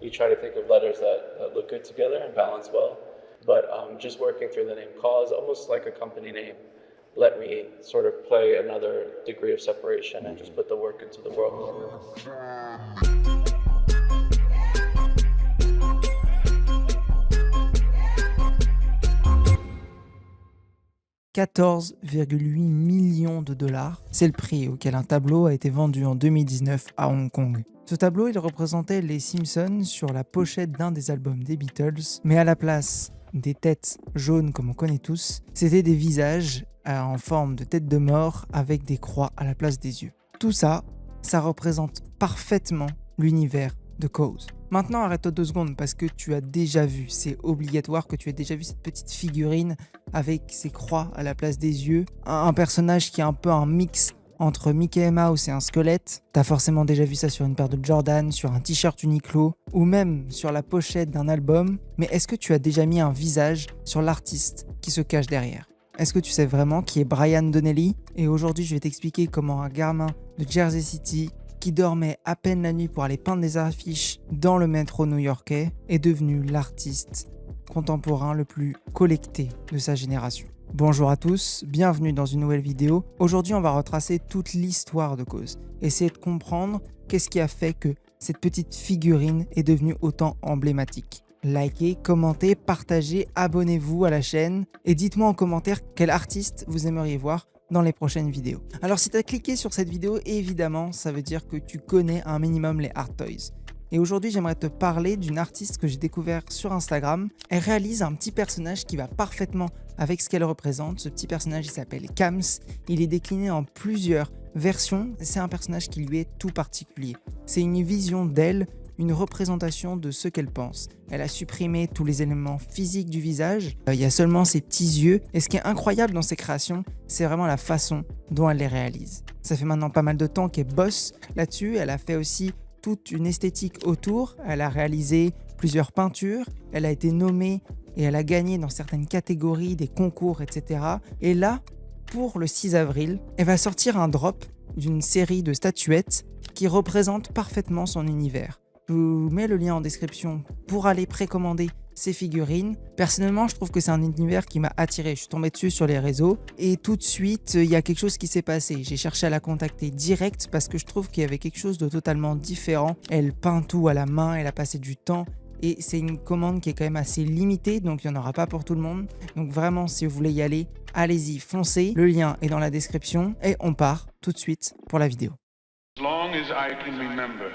you try to think of letters that look good together and balance well. But just working through the name Cause, almost like a company name, let me sort of play another degree of separation and just put the work into the world. 14,8 millions de dollars, c'est le prix auquel un tableau a été vendu en 2019 à Hong Kong. Ce tableau, il représentait les Simpsons sur la pochette d'un des albums des Beatles, mais à la place des têtes jaunes comme on connaît tous, c'était des visages en forme de tête de mort avec des croix à la place des yeux. Tout ça, ça représente parfaitement l'univers de Cause. Maintenant, arrête-toi 2 secondes parce que tu as déjà vu, c'est obligatoire que tu aies déjà vu cette petite figurine avec ses croix à la place des yeux. Un personnage qui est un peu un mix entre Mickey Mouse et un squelette. T'as forcément déjà vu ça sur une paire de Jordan, sur un t-shirt Uniqlo ou même sur la pochette d'un album. Mais est-ce que tu as déjà mis un visage sur l'artiste qui se cache derrière ? Est-ce que tu sais vraiment qui est Brian Donnelly ? Et aujourd'hui, je vais t'expliquer comment un gamin de Jersey City qui dormait à peine la nuit pour aller peindre des affiches dans le métro new-yorkais est devenu l'artiste contemporain le plus collecté de sa génération. Bonjour à tous, bienvenue dans une nouvelle vidéo. Aujourd'hui, on va retracer toute l'histoire de Cause, essayer de comprendre qu'est-ce qui a fait que cette petite figurine est devenue autant emblématique. Likez, commentez, partagez, abonnez-vous à la chaîne et dites-moi en commentaire quel artiste vous aimeriez voir dans les prochaines vidéos. Alors si tu as cliqué sur cette vidéo, évidemment, ça veut dire que tu connais un minimum les Art Toys. Et aujourd'hui, j'aimerais te parler d'une artiste que j'ai découvert sur Instagram. Elle réalise un petit personnage qui va parfaitement avec ce qu'elle représente. Ce petit personnage, il s'appelle Kams. Il est décliné en plusieurs versions. C'est un personnage qui lui est tout particulier. C'est une vision d'elle, une représentation de ce qu'elle pense. Elle a supprimé tous les éléments physiques du visage. Il y a seulement ses petits yeux. Et ce qui est incroyable dans ses créations, c'est vraiment la façon dont elle les réalise. Ça fait maintenant pas mal de temps qu'elle bosse là-dessus. Elle a fait aussi toute une esthétique autour. Elle a réalisé plusieurs peintures. Elle a été nommée et elle a gagné dans certaines catégories, des concours, etc. Et là, pour le 6 avril, elle va sortir un drop d'une série de statuettes qui représentent parfaitement son univers. Je vous mets le lien en description pour aller précommander ces figurines. Personnellement, je trouve que c'est un univers qui m'a attiré. Je suis tombé dessus sur les réseaux et tout de suite, il y a quelque chose qui s'est passé. J'ai cherché à la contacter direct parce que je trouve qu'il y avait quelque chose de totalement différent. Elle peint tout à la main, elle a passé du temps et c'est une commande qui est quand même assez limitée, donc il n'y en aura pas pour tout le monde. Donc vraiment, si vous voulez y aller, allez-y, foncez. Le lien est dans la description et on part tout de suite pour la vidéo. As long as I can remember.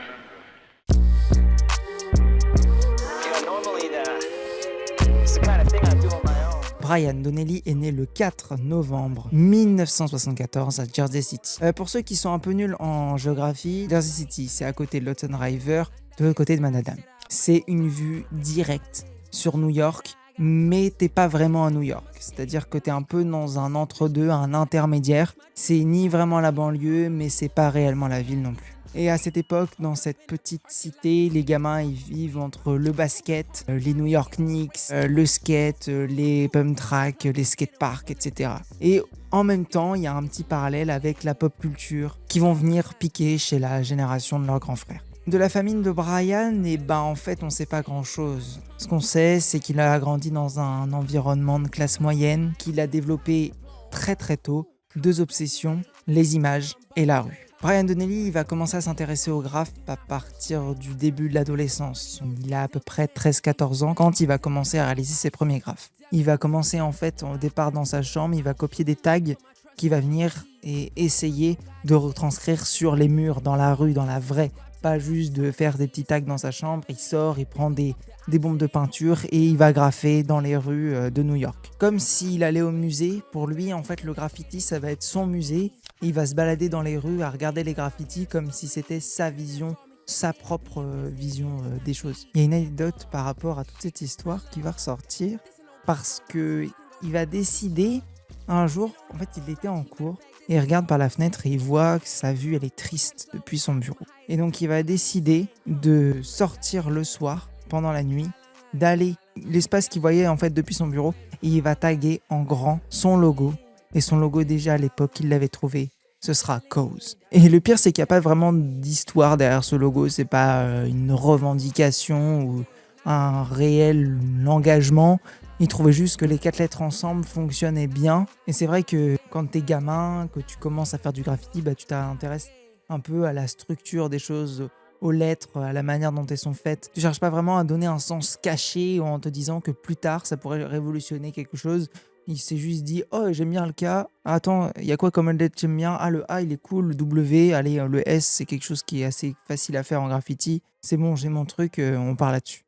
Brian Donnelly est né le 4 novembre 1974 à Jersey City. Pour ceux qui sont un peu nuls en géographie, Jersey City, c'est à côté de l'Hudson River, de l'autre côté de Manhattan. C'est une vue directe sur New York, mais t'es pas vraiment à New York. C'est-à-dire que t'es un peu dans un entre-deux, un intermédiaire. C'est ni vraiment la banlieue, mais c'est pas réellement la ville non plus. Et à cette époque, dans cette petite cité, les gamins ils vivent entre le basket, les New York Knicks, le skate, les pump tracks, les skateparks, etc. Et en même temps, il y a un petit parallèle avec la pop culture qui vont venir piquer chez la génération de leurs grands frères. De la famille de Brian, en fait, on ne sait pas grand-chose. Ce qu'on sait, c'est qu'il a grandi dans un environnement de classe moyenne, qu'il a développé très très tôt 2 obsessions, les images et la rue. Brian Donnelly il va commencer à s'intéresser au graphe à partir du début de l'adolescence. Il a à peu près 13-14 ans quand il va commencer à réaliser ses premiers graphes. Il va commencer en fait au départ dans sa chambre, il va copier des tags qu'il va venir et essayer de retranscrire sur les murs, dans la rue, dans la vraie. Pas juste de faire des petits tags dans sa chambre, il sort, il prend des bombes de peinture et il va graffer dans les rues de New York. Comme s'il allait au musée, pour lui en fait le graffiti ça va être son musée. Il va se balader dans les rues à regarder les graffitis comme si c'était sa vision, sa propre vision des choses. Il y a une anecdote par rapport à toute cette histoire qui va ressortir parce qu'il va décider un jour, en fait il était en cours et il regarde par la fenêtre et il voit que sa vue elle est triste depuis son bureau. Et donc il va décider de sortir le soir, pendant la nuit, d'aller l'espace qu'il voyait en fait depuis son bureau et il va taguer en grand son logo. Et son logo déjà à l'époque, il l'avait trouvé ce sera Cause. Et le pire, c'est qu'il n'y a pas vraiment d'histoire derrière ce logo, c'est pas une revendication ou un réel engagement. Ils trouvaient juste que les 4 lettres ensemble fonctionnaient bien. Et c'est vrai que quand t'es gamin, que tu commences à faire du graffiti, tu t'intéresses un peu à la structure des choses, aux lettres, à la manière dont elles sont faites. Tu cherches pas vraiment à donner un sens caché en te disant que plus tard, ça pourrait révolutionner quelque chose. Il s'est juste dit « Oh, j'aime bien le K. Attends, il y a quoi comme lettre que j'aime bien? Ah, le A, il est cool. Le W, allez, le S, c'est quelque chose qui est assez facile à faire en graffiti. C'est bon, j'ai mon truc, on part là-dessus. »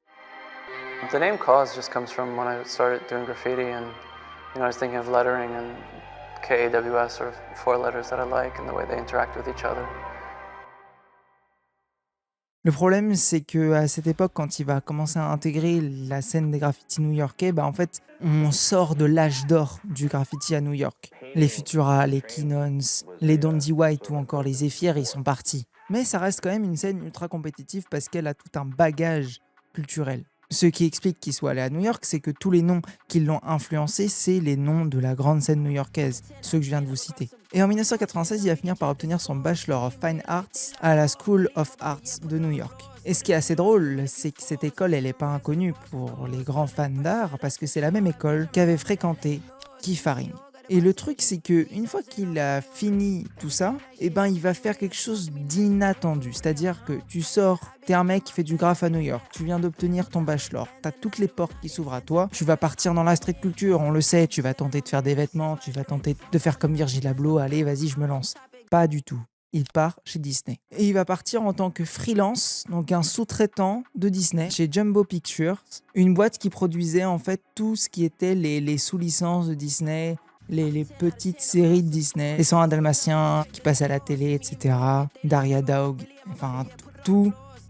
The name Cause just comes from when I started doing graffiti, and I was thinking of lettering and KAWS, sort of 4 letters that I like and the way they interact with each other. Le problème, c'est que à cette époque, quand il va commencer à intégrer la scène des graffitis new-yorkais, en fait, on sort de l'âge d'or du graffiti à New York. Les Futura, les Kinons, les Dandy White ou encore les Zephyr, ils sont partis. Mais ça reste quand même une scène ultra compétitive parce qu'elle a tout un bagage culturel. Ce qui explique qu'il soit allé à New York, c'est que tous les noms qui l'ont influencé, c'est les noms de la grande scène new-yorkaise, ceux que je viens de vous citer. Et en 1996, il va finir par obtenir son Bachelor of Fine Arts à la School of Arts de New York. Et ce qui est assez drôle, c'est que cette école, elle n'est pas inconnue pour les grands fans d'art, parce que c'est la même école qu'avait fréquenté Keith Haring. Et le truc, c'est qu'une fois qu'il a fini tout ça, il va faire quelque chose d'inattendu. C'est-à-dire que tu sors, t'es un mec qui fait du graphe à New York, tu viens d'obtenir ton bachelor, t'as toutes les portes qui s'ouvrent à toi, tu vas partir dans la street culture, on le sait, tu vas tenter de faire des vêtements, tu vas tenter de faire comme Virgil Abloh, allez, vas-y, je me lance. Pas du tout. Il part chez Disney. Et il va partir en tant que freelance, donc un sous-traitant de Disney, chez Jumbo Pictures, une boîte qui produisait en fait tout ce qui était les sous-licences de Disney, les petites séries de Disney, les 101 Dalmatiens qui passent à la télé, etc. Daria Dog, enfin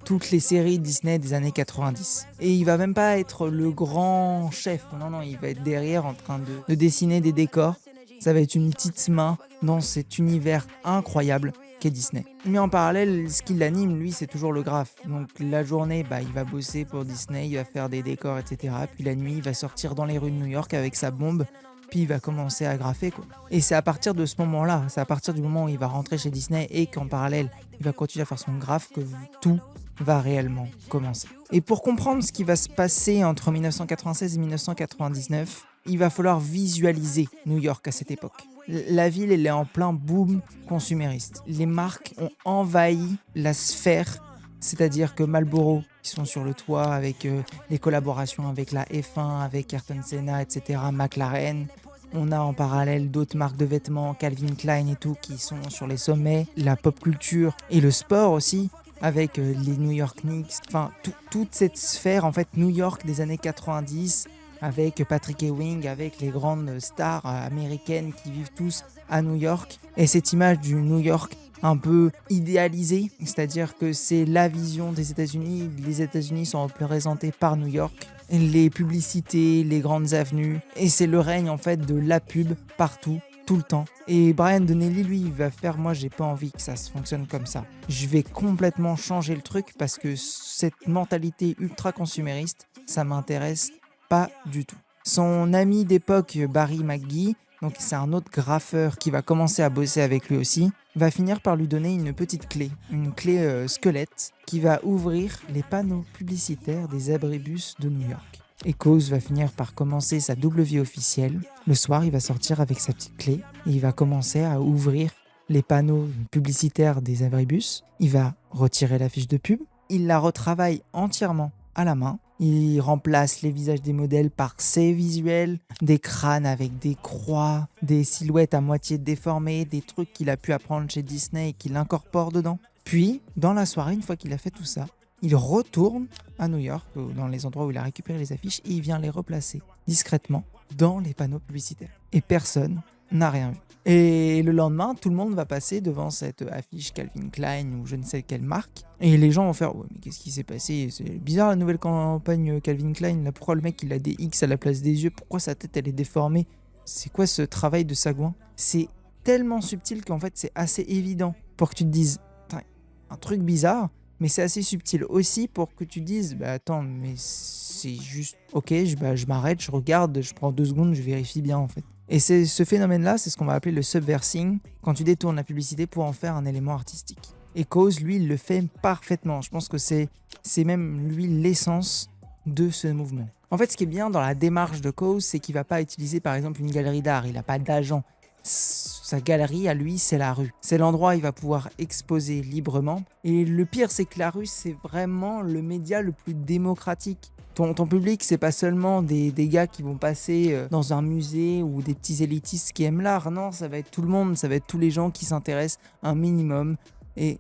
toutes les séries Disney des années 90. Et il va même pas être le grand chef, non, il va être derrière en train de dessiner des décors. Ça va être une petite main dans cet univers incroyable qu'est Disney. Mais en parallèle, ce qui l'anime, lui, c'est toujours le graphe. Donc la journée, il va bosser pour Disney, il va faire des décors, etc. Puis la nuit, il va sortir dans les rues de New York avec sa bombe, puis il va commencer à graffer, quoi. Et c'est à partir de ce moment-là, c'est à partir du moment où il va rentrer chez Disney et qu'en parallèle, il va continuer à faire son graphe que tout va réellement commencer. Et pour comprendre ce qui va se passer entre 1996 et 1999, il va falloir visualiser New York à cette époque. La ville, elle est en plein boom consumériste. Les marques ont envahi la sphère, c'est-à-dire que Marlboro, qui sont sur le toit avec les collaborations avec la F1, avec Ayrton Senna, etc., McLaren. On a en parallèle d'autres marques de vêtements, Calvin Klein et tout, qui sont sur les sommets. La pop culture et le sport aussi, avec les New York Knicks. Enfin, toute cette sphère, en fait, New York des années 90, avec Patrick Ewing, avec les grandes stars américaines qui vivent tous à New York. Et cette image du New York un peu idéalisée, c'est-à-dire que c'est la vision des États-Unis. Les États-Unis sont représentés par New York. Les publicités, les grandes avenues. Et c'est le règne en fait de la pub partout, tout le temps. Et Brian Donnelly, lui, il va faire « Moi, j'ai pas envie que ça se fonctionne comme ça. Je vais complètement changer le truc parce que cette mentalité ultra consumériste, ça m'intéresse pas du tout. » Son ami d'époque, Barry McGee, donc c'est un autre graffeur qui va commencer à bosser avec lui aussi, va finir par lui donner une petite clé, une clé squelette qui va ouvrir les panneaux publicitaires des abribus de New York. Et Cause va finir par commencer sa double vie officielle. Le soir, il va sortir avec sa petite clé et il va commencer à ouvrir les panneaux publicitaires des abribus. Il va retirer la fiche de pub. Il la retravaille entièrement à la main. Il remplace les visages des modèles par ses visuels, des crânes avec des croix, des silhouettes à moitié déformées, des trucs qu'il a pu apprendre chez Disney et qu'il incorpore dedans. Puis, dans la soirée, une fois qu'il a fait tout ça, il retourne à New York, dans les endroits où il a récupéré les affiches, et il vient les replacer discrètement dans les panneaux publicitaires. Et personne n'a rien vu. Et le lendemain, tout le monde va passer devant cette affiche Calvin Klein ou je ne sais quelle marque. Et les gens vont faire « Ouais, mais qu'est-ce qui s'est passé? C'est bizarre la nouvelle campagne Calvin Klein. Là, pourquoi le mec il a des X à la place des yeux? Pourquoi sa tête elle est déformée? C'est quoi ce travail de sagouin ?» C'est tellement subtil qu'en fait c'est assez évident pour que tu te dises « Un truc bizarre ». Mais c'est assez subtil aussi pour que tu dises « Bah attends, mais c'est juste... Ok, je m'arrête, je regarde, je prends 2 secondes, je vérifie bien en fait. » Et c'est ce phénomène-là, c'est ce qu'on va appeler le subversing, quand tu détournes la publicité pour en faire un élément artistique. Et Cause, lui, il le fait parfaitement. Je pense que c'est même, lui, l'essence de ce mouvement. En fait, ce qui est bien dans la démarche de Cause, c'est qu'il ne va pas utiliser, par exemple, une galerie d'art. Il n'a pas d'agent. Sa galerie, à lui, c'est la rue. C'est l'endroit où il va pouvoir exposer librement. Et le pire, c'est que la rue, c'est vraiment le média le plus démocratique. Ton public, c'est pas seulement des gars qui vont passer dans un musée ou des petits élitistes qui aiment l'art. Non, ça va être tout le monde, ça va être tous les gens qui s'intéressent un minimum et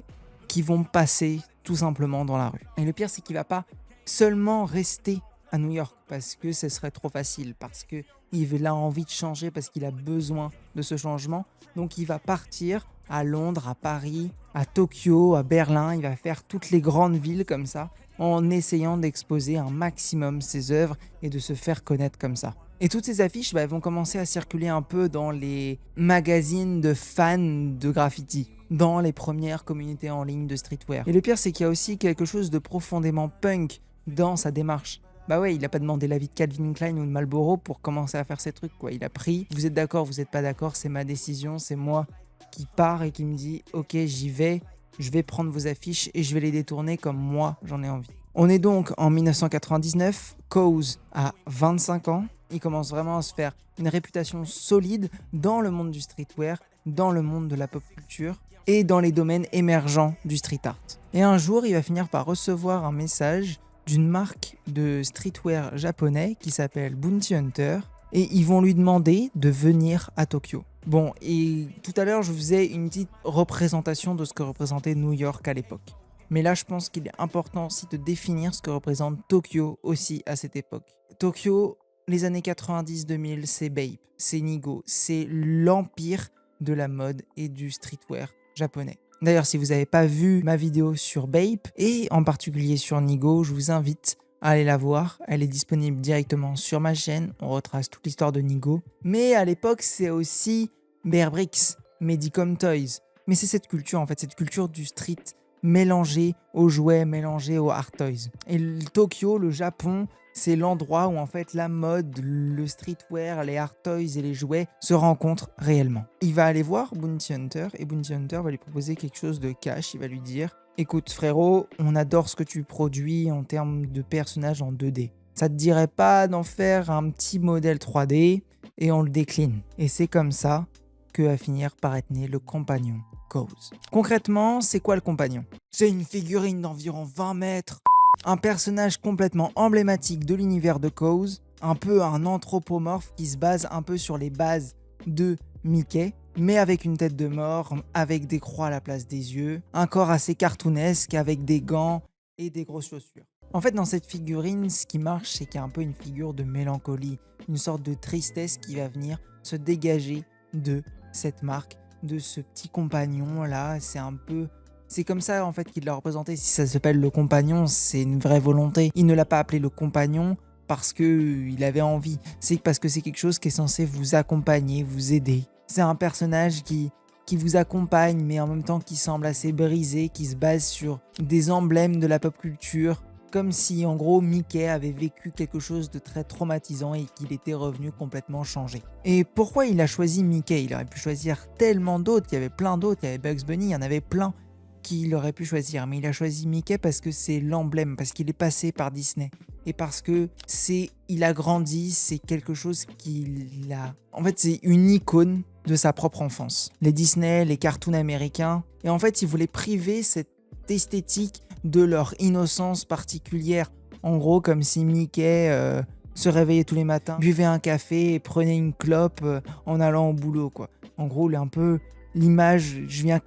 qui vont passer tout simplement dans la rue. Et le pire, c'est qu'il va pas seulement rester à New York parce que ce serait trop facile, parce qu'il a envie de changer, parce qu'il a besoin de ce changement. Donc il va partir à Londres, à Paris, à Tokyo, à Berlin. Il va faire toutes les grandes villes comme ça, en essayant d'exposer un maximum ses œuvres et de se faire connaître comme ça. Et toutes ces affiches elles vont commencer à circuler un peu dans les magazines de fans de graffiti, dans les premières communautés en ligne de streetwear. Et le pire, c'est qu'il y a aussi quelque chose de profondément punk dans sa démarche. Bah ouais, il a pas demandé l'avis de Calvin Klein ou de Marlboro pour commencer à faire ces trucs, quoi. Il a pris, vous êtes d'accord, vous n'êtes pas d'accord, c'est ma décision, c'est moi qui pars et qui me dit ok, j'y vais, je vais prendre vos affiches et je vais les détourner comme moi j'en ai envie. On est donc en 1999, Cause a 25 ans, il commence vraiment à se faire une réputation solide dans le monde du streetwear, dans le monde de la pop culture et dans les domaines émergents du street art. Et un jour, il va finir par recevoir un message d'une marque de streetwear japonais qui s'appelle Bounty Hunter et ils vont lui demander de venir à Tokyo. Bon, et tout à l'heure, je vous faisais une petite représentation de ce que représentait New York à l'époque. Mais là, je pense qu'il est important aussi de définir ce que représente Tokyo aussi à cette époque. Tokyo, les années 90-2000, c'est Bape, c'est Nigo, c'est l'empire de la mode et du streetwear japonais. D'ailleurs, si vous n'avez pas vu ma vidéo sur Bape, et en particulier sur Nigo, je vous invite à aller la voir. Elle est disponible directement sur ma chaîne. On retrace toute l'histoire de Nigo. Mais à l'époque, c'est aussi Bear Bricks, Medicom Toys. Mais c'est cette culture, en fait, cette culture du street mélangée aux jouets, mélangée aux art toys. Et Tokyo, le Japon, c'est l'endroit où en fait la mode, le streetwear, les art toys et les jouets se rencontrent réellement. Il va aller voir Bounty Hunter et Bounty Hunter va lui proposer quelque chose de cash. Il va lui dire « Écoute frérot, on adore ce que tu produis en termes de personnages en 2D. Ça te dirait pas d'en faire un petit modèle 3D et on le décline. » Et c'est comme ça que va finir par être né le compagnon Cause. Concrètement, c'est quoi le compagnon? C'est une figurine d'environ 20 mètres. Un personnage complètement emblématique de l'univers de Cause, un peu un anthropomorphe qui se base un peu sur les bases de Mickey, mais avec une tête de mort, avec des croix à la place des yeux, un corps assez cartoonesque avec des gants et des grosses chaussures. En fait, dans cette figurine, ce qui marche, c'est qu'il y a un peu une figure de mélancolie, une sorte de tristesse qui va venir se dégager de cette marque, de ce petit compagnon là. C'est comme ça en fait qu'il l'a représenté. Si ça s'appelle le compagnon, c'est une vraie volonté. Il ne l'a pas appelé le compagnon parce qu'il avait envie. C'est parce que c'est quelque chose qui est censé vous accompagner, vous aider. C'est un personnage qui vous accompagne, mais en même temps qui semble assez brisé, qui se base sur des emblèmes de la pop culture. Comme si en gros Mickey avait vécu quelque chose de très traumatisant et qu'il était revenu complètement changé. Et pourquoi il a choisi Mickey? Il aurait pu choisir tellement d'autres, il y avait plein d'autres, il y avait Bugs Bunny, il y en avait plein qu'il aurait pu choisir, mais il a choisi Mickey parce que c'est l'emblème, parce qu'il est passé par Disney et parce que il a grandi, c'est quelque chose qu'il a... En fait, c'est une icône de sa propre enfance. Les Disney, les cartoons américains, et en fait, il voulait priver cette esthétique de leur innocence particulière. En gros, comme si Mickey se réveillait tous les matins, buvait un café et prenait une clope en allant au boulot, quoi. En gros, un peu l'image, je viens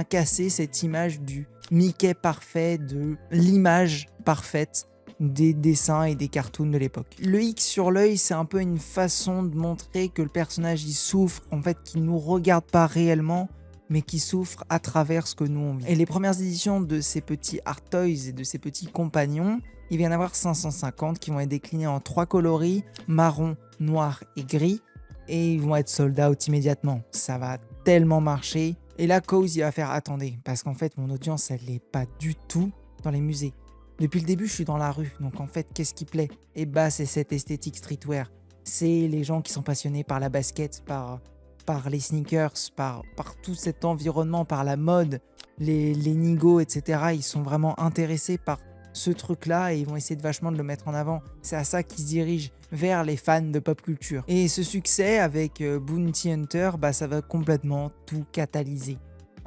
casser cette image du Mickey parfait, de l'image parfaite des dessins et des cartoons de l'époque. Le X sur l'œil, c'est un peu une façon de montrer que le personnage il souffre, en fait, qu'il nous regarde pas réellement, mais qui souffre à travers ce que nous on vit. Et les premières éditions de ces petits art toys et de ces petits compagnons, il va y en avoir 550 qui vont être déclinés en 3 coloris, marron, noir et gris, et ils vont être sold out immédiatement. Ça va tellement marcher. Et là, Cause, il va faire attendez, parce qu'en fait, mon audience, elle n'est pas du tout dans les musées. Depuis le début, je suis dans la rue, donc en fait, qu'est-ce qui plaît? Et bah, c'est cette esthétique streetwear. c'est les gens qui sont passionnés par la basket, par les sneakers, par tout cet environnement, par la mode, les Nigo, etc. Ils sont vraiment intéressés par ce truc-là et ils vont essayer vachement de le mettre en avant. C'est à ça qu'ils se dirigent, vers les fans de pop culture. Et ce succès avec Bounty Hunter, ça va complètement tout catalyser.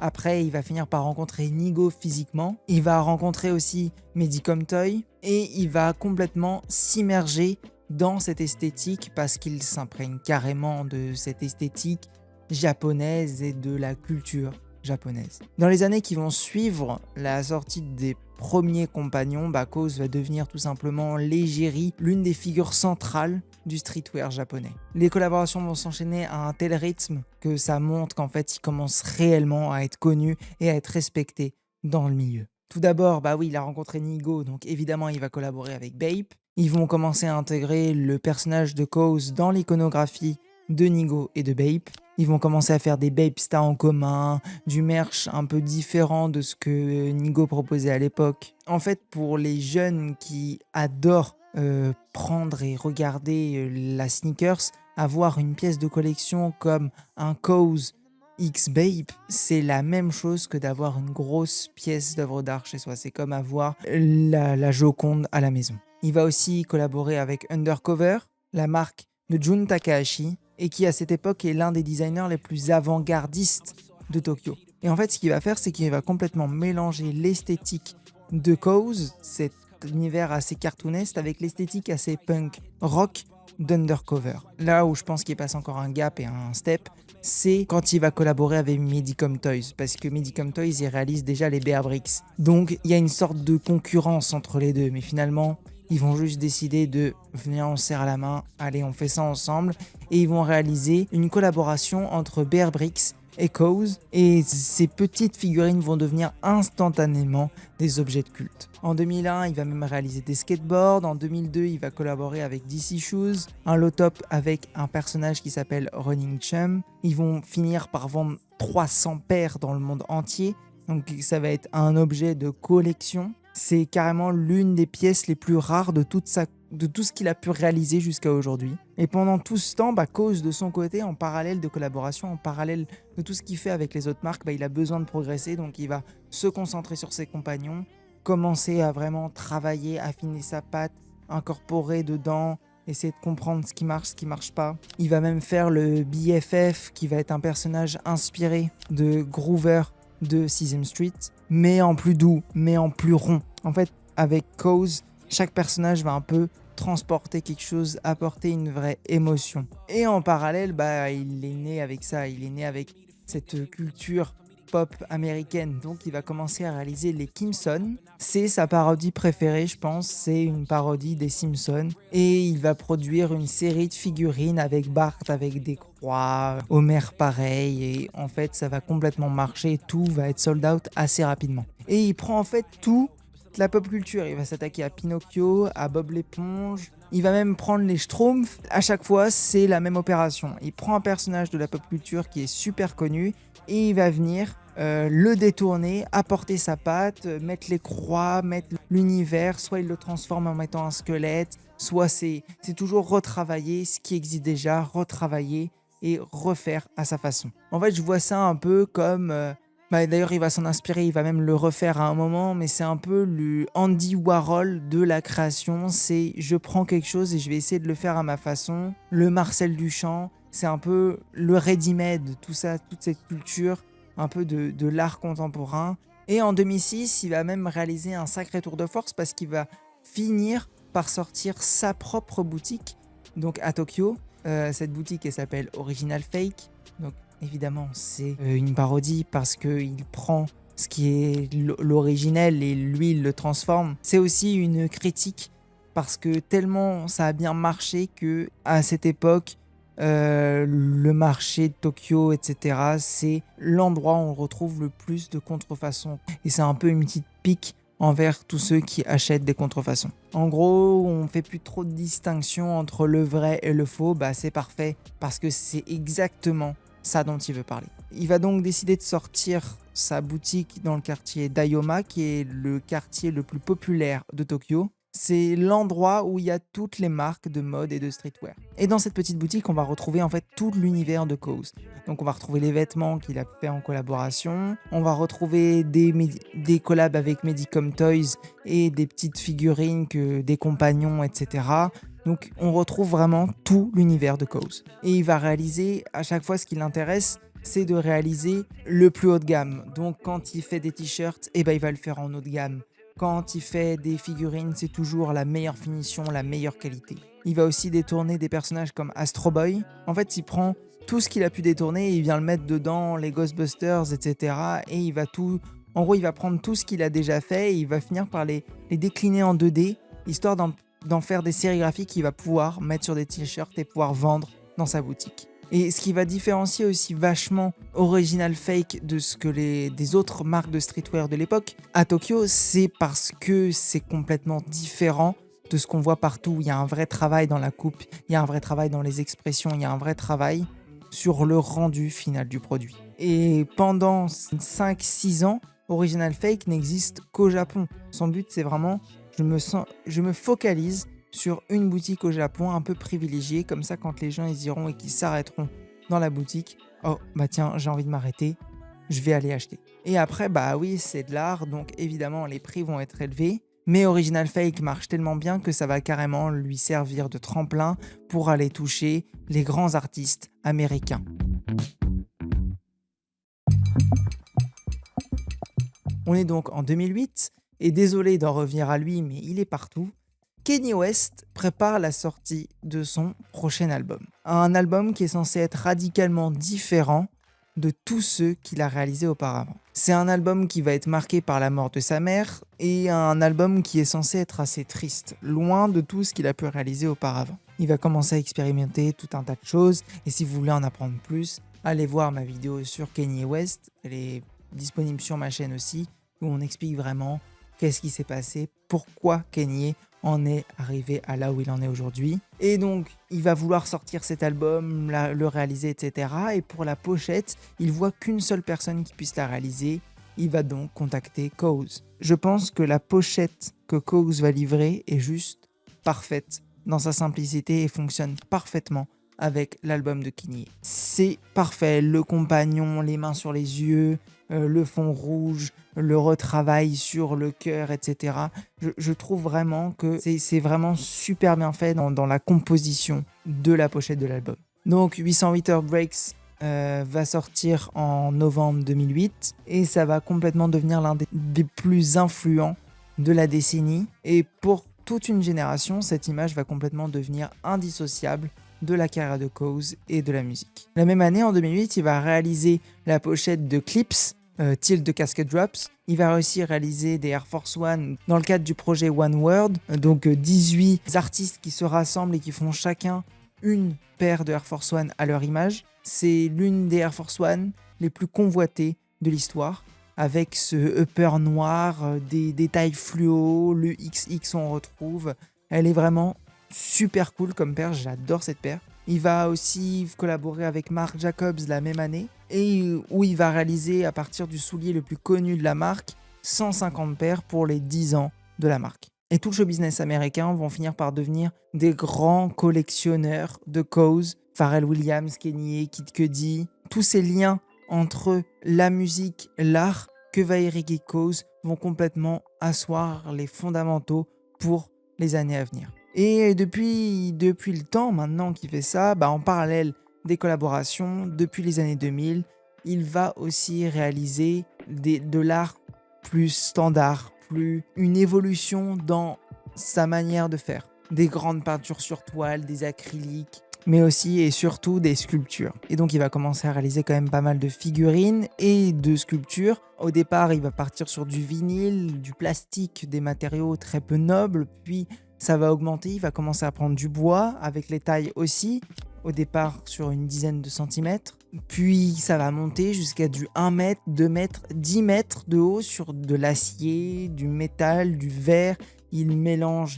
Après, il va finir par rencontrer Nigo physiquement. Il va rencontrer aussi Medicom Toy. Et il va complètement s'immerger dans cette esthétique parce qu'il s'imprègne carrément de cette esthétique japonaise et de la culture japonaise. Dans les années qui vont suivre la sortie des premiers compagnons, KAWS va devenir tout simplement l'égérie, l'une des figures centrales du streetwear japonais. Les collaborations vont s'enchaîner à un tel rythme que ça montre qu'en fait, il commence réellement à être connu et à être respecté dans le milieu. Tout d'abord, il a rencontré Nigo, donc évidemment, il va collaborer avec Bape. Ils vont commencer à intégrer le personnage de KAWS dans l'iconographie de Nigo et de Bape. Ils vont commencer à faire des Bapestas en commun, du merch un peu différent de ce que Nigo proposait à l'époque. En fait, pour les jeunes qui adorent prendre et regarder la sneakers, avoir une pièce de collection comme un KAWS X Bape, c'est la même chose que d'avoir une grosse pièce d'œuvre d'art chez soi. C'est comme avoir la Joconde à la maison. Il va aussi collaborer avec Undercover, la marque de Jun Takahashi, et qui à cette époque est l'un des designers les plus avant-gardistes de Tokyo. Et en fait, ce qu'il va faire, c'est qu'il va complètement mélanger l'esthétique de KAWS, cet univers assez cartoonesque, avec l'esthétique assez punk, rock d'Undercover. Là où je pense qu'il passe encore un gap et un step, c'est quand il va collaborer avec Medicom Toys, parce que Medicom Toys, il réalise déjà les Bear Bricks. Donc, il y a une sorte de concurrence entre les deux, mais finalement, ils vont juste décider de « venir, on se serre la main, allez, on fait ça ensemble » et ils vont réaliser une collaboration entre Bear Bricks et KAWS, et ces petites figurines vont devenir instantanément des objets de culte. En 2001, il va même réaliser des skateboards. En 2002, il va collaborer avec DC Shoes, un lot-up avec un personnage qui s'appelle Running Chum. Ils vont finir par vendre 300 paires dans le monde entier, donc ça va être un objet de collection. C'est carrément l'une des pièces les plus rares de tout ce qu'il a pu réaliser jusqu'à aujourd'hui. Et pendant tout ce temps, KAWS de son côté, en parallèle de collaboration, en parallèle de tout ce qu'il fait avec les autres marques, il a besoin de progresser, donc il va se concentrer sur ses compagnons, commencer à vraiment travailler, affiner sa patte, incorporer dedans, essayer de comprendre ce qui marche pas. Il va même faire le BFF, qui va être un personnage inspiré de Groover de Sesame Street, mais en plus doux, mais en plus rond. En fait, avec KAWS, chaque personnage va un peu transporter quelque chose, apporter une vraie émotion. Et en parallèle, il est né avec ça, il est né avec cette culture pop américaine, donc il va commencer à réaliser les Kimson. C'est sa parodie préférée, je pense, c'est une parodie des Simpsons, et il va produire une série de figurines avec Bart, avec des croix, Homer pareil, et en fait ça va complètement marcher, tout va être sold out assez rapidement. Et il prend en fait tout la pop culture, il va s'attaquer à Pinocchio, à Bob l'éponge, il va même prendre les Schtroumpfs. À chaque fois, c'est la même opération. Il prend un personnage de la pop culture qui est super connu et il va venir le détourner, apporter sa patte, mettre les croix, mettre l'univers, soit il le transforme en mettant un squelette, soit c'est toujours retravailler ce qui existe déjà, retravailler et refaire à sa façon. En fait, je vois ça un peu comme... d'ailleurs, il va s'en inspirer, il va même le refaire à un moment, mais c'est un peu le Andy Warhol de la création. C'est je prends quelque chose et je vais essayer de le faire à ma façon. Le Marcel Duchamp, c'est un peu le ready-made, tout ça, toute cette culture, un peu de l'art contemporain. Et en 2006, il va même réaliser un sacré tour de force parce qu'il va finir par sortir sa propre boutique, donc à Tokyo. Cette boutique, elle s'appelle Original Fake. Donc, évidemment, c'est une parodie parce qu'il prend ce qui est l'originel et lui, il le transforme. C'est aussi une critique parce que tellement ça a bien marché que à cette époque, le marché de Tokyo, etc., c'est l'endroit où on retrouve le plus de contrefaçons. Et c'est un peu une petite pique envers tous ceux qui achètent des contrefaçons. En gros, on fait plus trop de distinction entre le vrai et le faux. C'est parfait parce que c'est exactement ça dont il veut parler. Il va donc décider de sortir sa boutique dans le quartier d'Ayoma, qui est le quartier le plus populaire de Tokyo. C'est l'endroit où il y a toutes les marques de mode et de streetwear. Et dans cette petite boutique, on va retrouver en fait tout l'univers de Cause. Donc on va retrouver les vêtements qu'il a fait en collaboration, on va retrouver des collabs avec Medicom Toys et des petites figurines, des compagnons, etc. Donc on retrouve vraiment tout l'univers de Cause. Et il va réaliser, à chaque fois ce qui l'intéresse, c'est de réaliser le plus haut de gamme. Donc quand il fait des t-shirts, il va le faire en haut de gamme. Quand il fait des figurines, c'est toujours la meilleure finition, la meilleure qualité. Il va aussi détourner des personnages comme Astro Boy. En fait, il prend tout ce qu'il a pu détourner, il vient le mettre dedans, les Ghostbusters, etc. Et il va tout... En gros, il va prendre tout ce qu'il a déjà fait et il va finir par les décliner en 2D, histoire d'en faire des sérigraphies qu'il va pouvoir mettre sur des t-shirts et pouvoir vendre dans sa boutique. Et ce qui va différencier aussi vachement Original Fake de ce que des autres marques de streetwear de l'époque à Tokyo, c'est parce que c'est complètement différent de ce qu'on voit partout. Il y a un vrai travail dans la coupe, il y a un vrai travail dans les expressions, il y a un vrai travail sur le rendu final du produit. Et pendant 5-6 ans, Original Fake n'existe qu'au Japon. Son but, c'est vraiment, je me focalise sur une boutique au Japon un peu privilégiée, comme ça quand les gens ils iront et qu'ils s'arrêteront dans la boutique, oh bah tiens, j'ai envie de m'arrêter, je vais aller acheter. Et après, bah oui, c'est de l'art, donc évidemment les prix vont être élevés, mais Original Fake marche tellement bien que ça va carrément lui servir de tremplin pour aller toucher les grands artistes américains. On est donc en 2008, et désolé d'en revenir à lui, mais il est partout. Kanye West prépare la sortie de son prochain album. Un album qui est censé être radicalement différent de tous ceux qu'il a réalisés auparavant. C'est un album qui va être marqué par la mort de sa mère et un album qui est censé être assez triste, loin de tout ce qu'il a pu réaliser auparavant. Il va commencer à expérimenter tout un tas de choses et si vous voulez en apprendre plus, allez voir ma vidéo sur Kanye West. Elle est disponible sur ma chaîne aussi où on explique vraiment qu'est-ce qui s'est passé, pourquoi Kanye en est arrivé à là où il en est aujourd'hui. Et donc, il va vouloir sortir cet album, le réaliser, etc. Et pour la pochette, il voit qu'une seule personne qui puisse la réaliser. Il va donc contacter Cause. Je pense que la pochette que Cause va livrer est juste parfaite dans sa simplicité et fonctionne parfaitement avec l'album de Kanye. C'est parfait, le compagnon, les mains sur les yeux, le fond rouge, le retravail sur le cœur, etc. Je trouve vraiment que c'est vraiment super bien fait dans la composition de la pochette de l'album. Donc 808 Heartbreaks va sortir en novembre 2008 et ça va complètement devenir l'un des plus influents de la décennie. Et pour toute une génération, cette image va complètement devenir indissociable de la carrière de Cause et de la musique. La même année, en 2008, il va réaliser la pochette de Clips, Tilt de Casket Drops. Il va aussi réaliser des Air Force One dans le cadre du projet One World, donc 18 artistes qui se rassemblent et qui font chacun une paire de Air Force One à leur image. C'est l'une des Air Force One les plus convoitées de l'histoire, avec ce upper noir, des détails fluo, le XX on retrouve. Elle est vraiment super cool comme paire, j'adore cette paire. Il va aussi collaborer avec Marc Jacobs la même année, et où il va réaliser à partir du soulier le plus connu de la marque, 150 paires pour les 10 ans de la marque. Et tout le show business américain vont finir par devenir des grands collectionneurs de Cause. Pharrell Williams, Kanye, Kid Cudi, tous ces liens entre la musique, l'art que va irriguer Cause vont complètement asseoir les fondamentaux pour les années à venir. Et depuis le temps maintenant qu'il fait ça, en parallèle des collaborations, depuis les années 2000, il va aussi réaliser de l'art plus standard, une évolution dans sa manière de faire. Des grandes peintures sur toile, des acryliques, mais aussi et surtout des sculptures. Et donc il va commencer à réaliser quand même pas mal de figurines et de sculptures. Au départ, il va partir sur du vinyle, du plastique, des matériaux très peu nobles, puis ça va augmenter, il va commencer à prendre du bois, avec les tailles aussi, au départ sur une dizaine de centimètres. Puis ça va monter jusqu'à du 1 mètre, 2 mètres, 10 mètres de haut sur de l'acier, du métal, du verre. Il mélange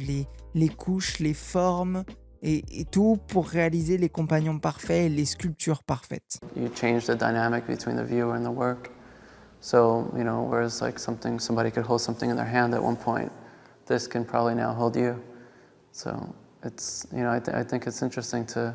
les couches, les formes et tout pour réaliser les compagnons parfaits et les sculptures parfaites. You change the dynamic between the viewer and the work. So, whereas like somebody could hold something in their hand at one point, this can probably now hold you. So it's, I think it's interesting to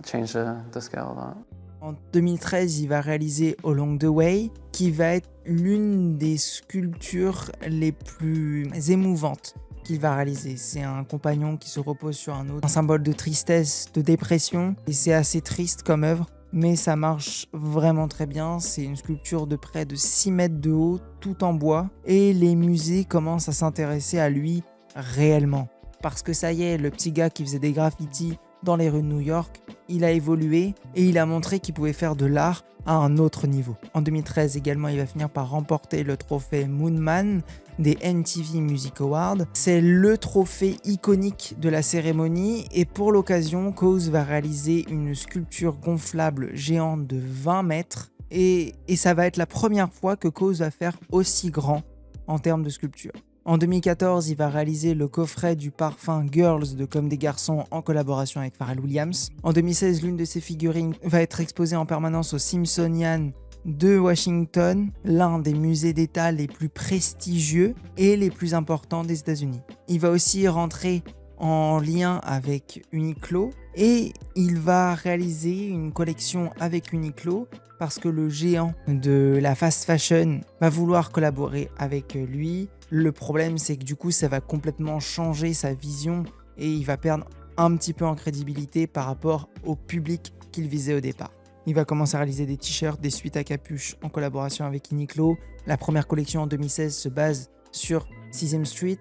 change the scale a lot. En 2013, il va réaliser Along the Way, qui va être l'une des sculptures les plus émouvantes qu'il va réaliser. C'est un compagnon qui se repose sur un autre, un symbole de tristesse, de dépression, et c'est assez triste comme œuvre, mais ça marche vraiment très bien. C'est une sculpture de près de 6 mètres de haut, tout en bois, et les musées commencent à s'intéresser à lui réellement. Parce que ça y est, le petit gars qui faisait des graffitis dans les rues de New York, il a évolué et il a montré qu'il pouvait faire de l'art à un autre niveau. En 2013 également, il va finir par remporter le trophée Moonman des MTV Music Awards. C'est le trophée iconique de la cérémonie et pour l'occasion, Cause va réaliser une sculpture gonflable géante de 20 mètres et ça va être la première fois que Cause va faire aussi grand en termes de sculpture. En 2014, il va réaliser le coffret du parfum Girls de Comme des garçons en collaboration avec Pharrell Williams. En 2016, l'une de ses figurines va être exposée en permanence au Smithsonian de Washington, l'un des musées d'État les plus prestigieux et les plus importants des États-Unis. Il va aussi rentrer en lien avec Uniqlo et il va réaliser une collection avec Uniqlo parce que le géant de la fast fashion va vouloir collaborer avec lui. Le problème, c'est que du coup, ça va complètement changer sa vision et il va perdre un petit peu en crédibilité par rapport au public qu'il visait au départ. Il va commencer à réaliser des t-shirts, des suites à capuche en collaboration avec Uniqlo. La première collection en 2016 se base sur 6th Street.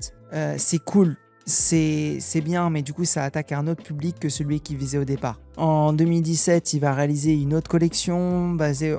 C'est cool, c'est bien, mais du coup, ça attaque un autre public que celui qu'il visait au départ. En 2017, il va réaliser une autre collection basée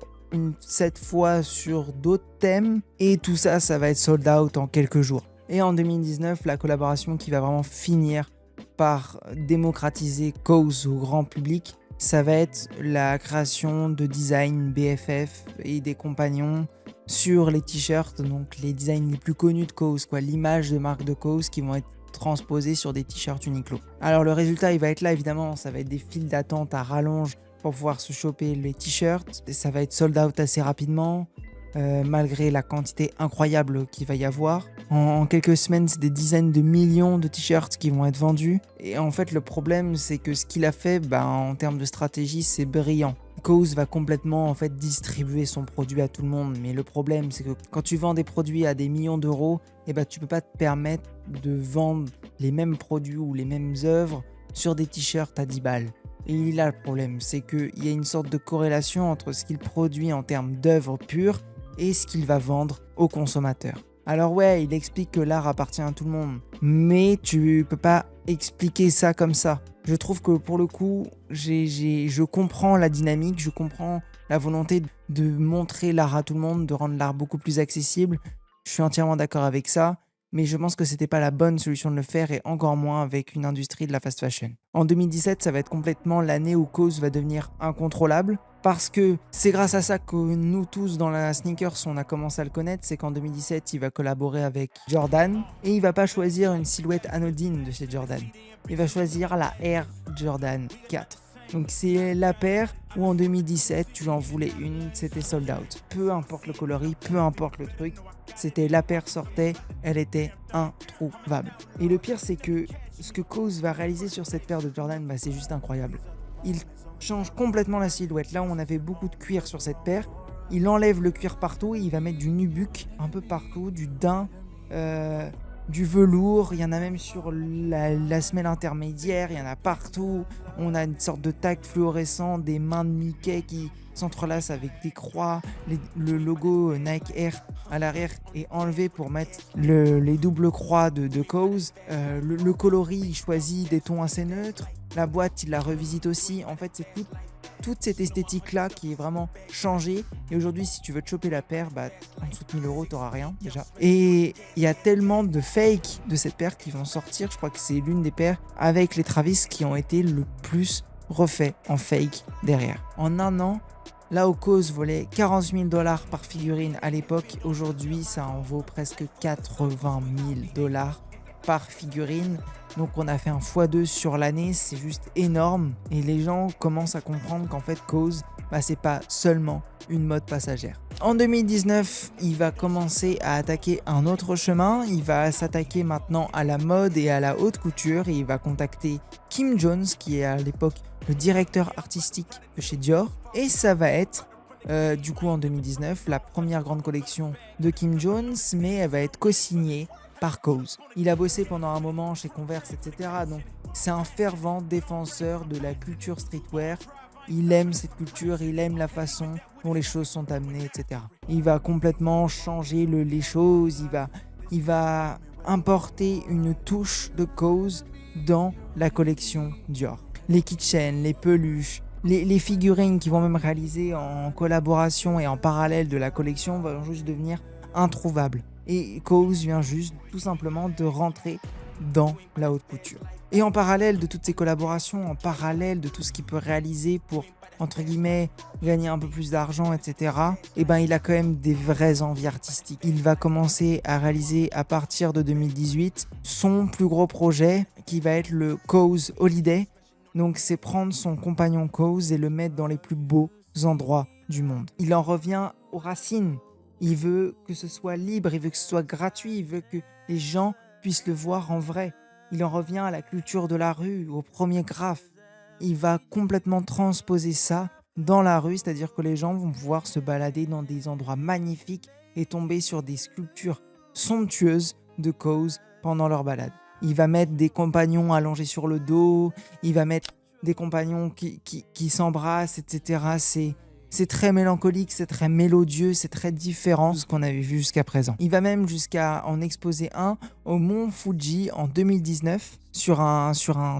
cette fois sur d'autres thèmes et tout ça, ça va être sold out en quelques jours. Et en 2019, la collaboration qui va vraiment finir par démocratiser Cause au grand public, ça va être la création de designs BFF et des compagnons sur les t-shirts, donc les designs les plus connus de Cause, l'image de marque de Cause qui vont être transposés sur des t-shirts Uniqlo. Alors le résultat, il va être là évidemment, ça va être des files d'attente à rallonge pour pouvoir se choper les t-shirts. Ça va être sold out assez rapidement, malgré la quantité incroyable qu'il va y avoir. En quelques semaines, c'est des dizaines de millions de t-shirts qui vont être vendus. Et en fait, le problème, c'est que ce qu'il a fait, en termes de stratégie, c'est brillant. Cause va complètement distribuer son produit à tout le monde. Mais le problème, c'est que quand tu vends des produits à des millions d'euros, tu peux pas te permettre de vendre les mêmes produits ou les mêmes œuvres sur des t-shirts à 10 balles. Et là, le problème, c'est qu'il y a une sorte de corrélation entre ce qu'il produit en termes d'œuvres pures et ce qu'il va vendre aux consommateurs. Alors ouais, il explique que l'art appartient à tout le monde, mais tu peux pas expliquer ça comme ça. Je trouve que pour le coup, je comprends la dynamique, je comprends la volonté de montrer l'art à tout le monde, de rendre l'art beaucoup plus accessible. Je suis entièrement d'accord avec ça. Mais je pense que c'était pas la bonne solution de le faire et encore moins avec une industrie de la fast fashion. En 2017, ça va être complètement l'année où Cause va devenir incontrôlable parce que c'est grâce à ça que nous tous dans la sneakers, on a commencé à le connaître. C'est qu'en 2017, il va collaborer avec Jordan et il va pas choisir une silhouette anodine de chez Jordan. Il va choisir la Air Jordan 4. Donc c'est la paire où en 2017, tu en voulais une, c'était sold out. Peu importe le coloris, peu importe le truc, c'était la paire sortait, elle était introuvable. Et le pire, c'est que ce que Cause va réaliser sur cette paire de Jordan, c'est juste incroyable. Il change complètement la silhouette. Là où on avait beaucoup de cuir sur cette paire, il enlève le cuir partout et il va mettre du nubuck un peu partout, du daim, du velours, il y en a même sur la semelle intermédiaire, il y en a partout. On a une sorte de tag fluorescent, des mains de Mickey qui s'entrelacent avec des croix. Le logo Nike Air à l'arrière est enlevé pour mettre les doubles croix de Cause. Le coloris, il choisit des tons assez neutres. La boîte, il la revisite aussi. En fait, c'est toute cette esthétique-là qui est vraiment changée. Et aujourd'hui, si tu veux te choper la paire, en dessous de 1000 €, t'auras rien déjà. Et il y a tellement de fakes de cette paire qui vont sortir. Je crois que c'est l'une des paires avec les Travis qui ont été le plus refaits en fake derrière. En un an, là où Cause volait 40 000 $ par figurine à l'époque, aujourd'hui, ça en vaut presque 80 000 $ par figurine. Donc on a fait un x2 sur l'année, c'est juste énorme. Et les gens commencent à comprendre qu'en fait Cause, c'est pas seulement une mode passagère. En 2019, il va commencer à attaquer un autre chemin. Il va s'attaquer maintenant à la mode et à la haute couture. Et il va contacter Kim Jones, qui est à l'époque le directeur artistique de chez Dior. Et ça va être, du coup en 2019, la première grande collection de Kim Jones, mais elle va être co-signée par Cause. Il a bossé pendant un moment chez Converse, etc. Donc c'est un fervent défenseur de la culture streetwear. Il aime cette culture, il aime la façon dont les choses sont amenées, etc. Il va complètement changer les choses, il va importer une touche de Cause dans la collection Dior. Les keychains, les peluches, les figurines qui vont même réaliser en collaboration et en parallèle de la collection vont juste devenir introuvables. Et Cause vient juste tout simplement de rentrer dans la haute couture. Et en parallèle de toutes ces collaborations, en parallèle de tout ce qu'il peut réaliser pour, entre guillemets, gagner un peu plus d'argent, etc., eh ben, il a quand même des vraies envies artistiques. Il va commencer à réaliser à partir de 2018 son plus gros projet qui va être le Cause Holiday. Donc c'est prendre son compagnon Cause et le mettre dans les plus beaux endroits du monde. Il en revient aux racines. Il veut que ce soit libre, il veut que ce soit gratuit, il veut que les gens puissent le voir en vrai. Il en revient à la culture de la rue, au premier graphe. Il va complètement transposer ça dans la rue, c'est-à-dire que les gens vont pouvoir se balader dans des endroits magnifiques et tomber sur des sculptures somptueuses de Cause pendant leur balade. Il va mettre des compagnons allongés sur le dos, il va mettre des compagnons qui s'embrassent, etc. C'est très mélancolique, c'est très mélodieux, c'est très différent de ce qu'on avait vu jusqu'à présent. Il va même jusqu'à en exposer un au Mont Fuji en 2019 sur un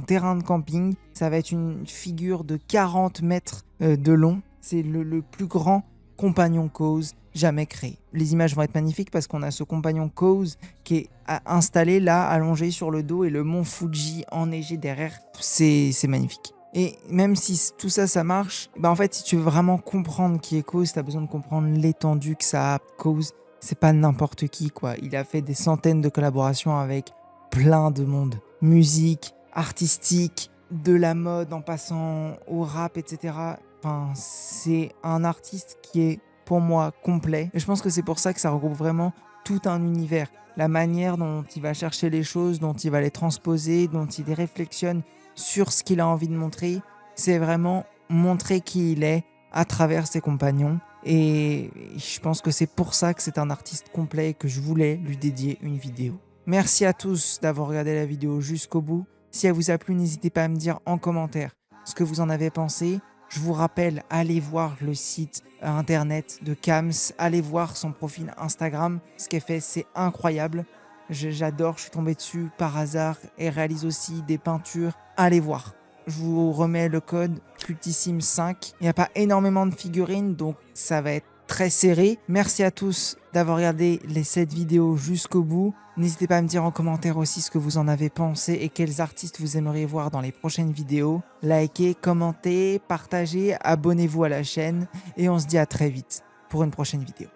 terrain de camping. Ça va être une figure de 40 mètres de long. C'est le plus grand compagnon Cause jamais créé. Les images vont être magnifiques parce qu'on a ce compagnon Cause qui est installé là, allongé sur le dos et le Mont Fuji enneigé derrière. C'est magnifique. Et même si tout ça, ça marche, bah en fait, si tu veux vraiment comprendre qui est Cause, tu as besoin de comprendre l'étendue que ça a. Cause, c'est pas n'importe qui, quoi. Il a fait des centaines de collaborations avec plein de monde. Musique, artistique, de la mode en passant au rap, etc. Enfin, c'est un artiste qui est, pour moi, complet. Et je pense que c'est pour ça que ça regroupe vraiment tout un univers. La manière dont il va chercher les choses, dont il va les transposer, dont il les réflexionne sur ce qu'il a envie de montrer, c'est vraiment montrer qui il est à travers ses compagnons. Et je pense que c'est pour ça que c'est un artiste complet et que je voulais lui dédier une vidéo. Merci à tous d'avoir regardé la vidéo jusqu'au bout. Si elle vous a plu, n'hésitez pas à me dire en commentaire ce que vous en avez pensé. Je vous rappelle, allez voir le site internet de Kams, allez voir son profil Instagram. Ce qu'elle fait, c'est incroyable. J'adore, je suis tombé dessus par hasard et réalise aussi des peintures. Allez voir. Je vous remets le code Cultissime5. Il n'y a pas énormément de figurines, donc ça va être très serré. Merci à tous d'avoir regardé cette vidéo jusqu'au bout. N'hésitez pas à me dire en commentaire aussi ce que vous en avez pensé et quels artistes vous aimeriez voir dans les prochaines vidéos. Likez, commentez, partagez, abonnez-vous à la chaîne et on se dit à très vite pour une prochaine vidéo.